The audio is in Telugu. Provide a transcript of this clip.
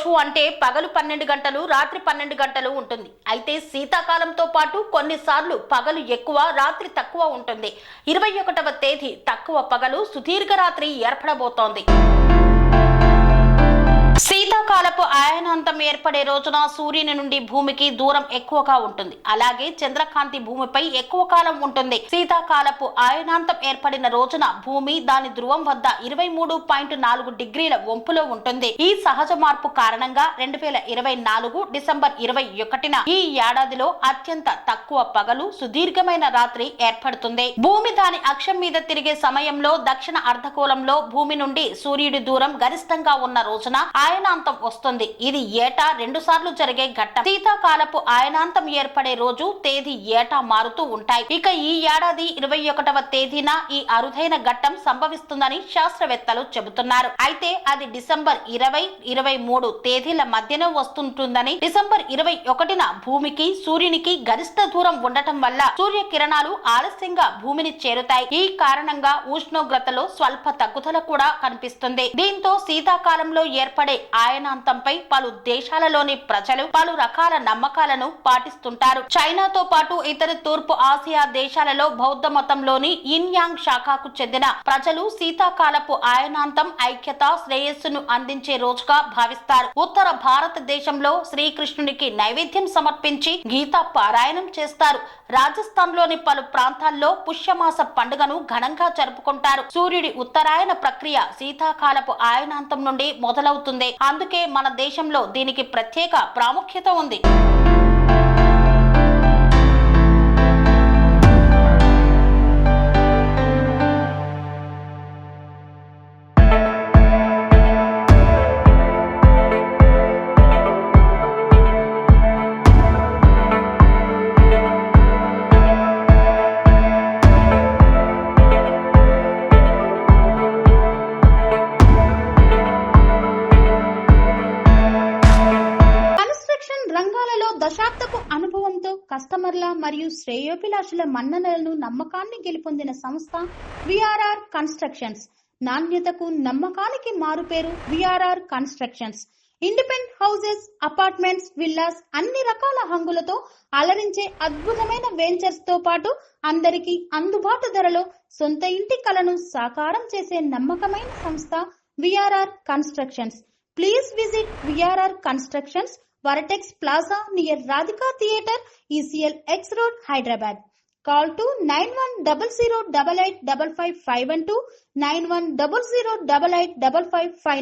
రోజు అంటే పగలు 12 గంటలు రాత్రి 12 గంటలు ఉంటుంది. అయితే శీతాకాలంతో పాటు కొన్నిసార్లు పగలు ఎక్కువ రాత్రి తక్కువ ఉంటుంది. 21వ తేదీ తక్కువ పగలు సుదీర్ఘ రాత్రి ఏర్పడబోతోంది. శీతాకాలపు అయనాంతం ఏర్పడే రోజున సూర్యుని నుండి భూమికి దూరం ఎక్కువగా ఉంటుంది. అలాగే చంద్రకాంతి భూమిపై ఎక్కువ కాలం ఉంటుంది. శీతాకాలపు అయనాంతం ఏర్పడిన రోజున భూమి దాని ధ్రువం వద్ద 23.4 డిగ్రీల వంపులో ఉంటుంది. ఈ సహజ మార్పు కారణంగా 2024 డిసెంబర్ 21న ఈ ఏడాదిలో అత్యంత తక్కువ పగలు సుదీర్ఘమైన రాత్రి ఏర్పడుతుంది. భూమి దాని అక్షం మీద తిరిగే సమయంలో దక్షిణ అర్ధగోళంలో భూమి నుండి సూర్యుడి దూరం గరిష్టంగా ఉన్న రోజున అయనాంతం వస్తుంది. ఇది ఏటా 2 సార్లు జరిగే ఘట్టం. శీతాకాలపు అయనాంతం ఏర్పడే రోజు తేదీ ఏటా మారుతూ ఉంటాయి. ఇక ఈ ఏడాది 21వ తేదీన ఈ అరుదైన ఘట్టం సంభవిస్తుందని శాస్త్రవేత్తలు చెబుతున్నారు. అయితే అది డిసెంబర్ 20, 23 తేదీల మధ్యనే వస్తుంటుందని, డిసెంబర్ 21న భూమికి సూర్యునికి గరిష్ట దూరం ఉండటం వల్ల సూర్యకిరణాలు ఆలస్యంగా భూమిని చేరుతాయి. ఈ కారణంగా ఉష్ణోగ్రతలో స్వల్ప తగ్గుదల కూడా కనిపిస్తుంది. దీంతో శీతాకాలంలో ఏర్పడే అయనాంతంపై పలు దేశాలలోని ప్రజలు పలు రకాల నమ్మకాలను పాటిస్తుంటారు. చైనాతో పాటు ఇతర తూర్పు ఆసియా దేశాలలో బౌద్ధ మతంలోని ఇన్ యాంగ్ శాఖకు చెందిన ప్రజలు శీతాకాలపు అయనాంతం ఐక్యత, శ్రేయస్సును అందించే రోజుగా భావిస్తారు. ఉత్తర భారతదేశంలో శ్రీకృష్ణునికి నైవేద్యం సమర్పించి గీతా పారాయణం చేస్తారు. రాజస్థాన్ లోని పలు ప్రాంతాల్లో పుష్యమాస పండుగను ఘనంగా జరుపుకుంటారు. సూర్యుడి ఉత్తరాయణ ప్రక్రియ శీతాకాలపు అయనాంతం నుండి మొదలవుతుంది. అందుకే మన దేశంలో దీనికి ప్రత్యేక ప్రాముఖ్యత ఉంది. రంగాలలో దశాబ్దపు అనుభవంతో కస్టమర్ల మరియు శ్రేయోభిలాషుల మన్ననలను నమ్మకాన్ని గెలుపొందిన సంస్థ విఆర్ఆర్ కన్స్ట్రక్షన్స్. నాణ్యతకు నమ్మకానికి మారుపేరు VRR constructions. Independent houses, apartments, villas అన్ని రకాల హంగులతో అలరించే అద్భుతమైన వెంచర్స్ తో పాటు అందరికీ అందుబాటు ధరలో సొంత ఇంటి కలను సాకారం చేసే నమ్మకమైన సంస్థ VRR constructions. Please visit VRR constructions, Varatex Plaza near Radhika Theatre, ECL X Road, Hyderabad. Call to 910088555512, 9100885555.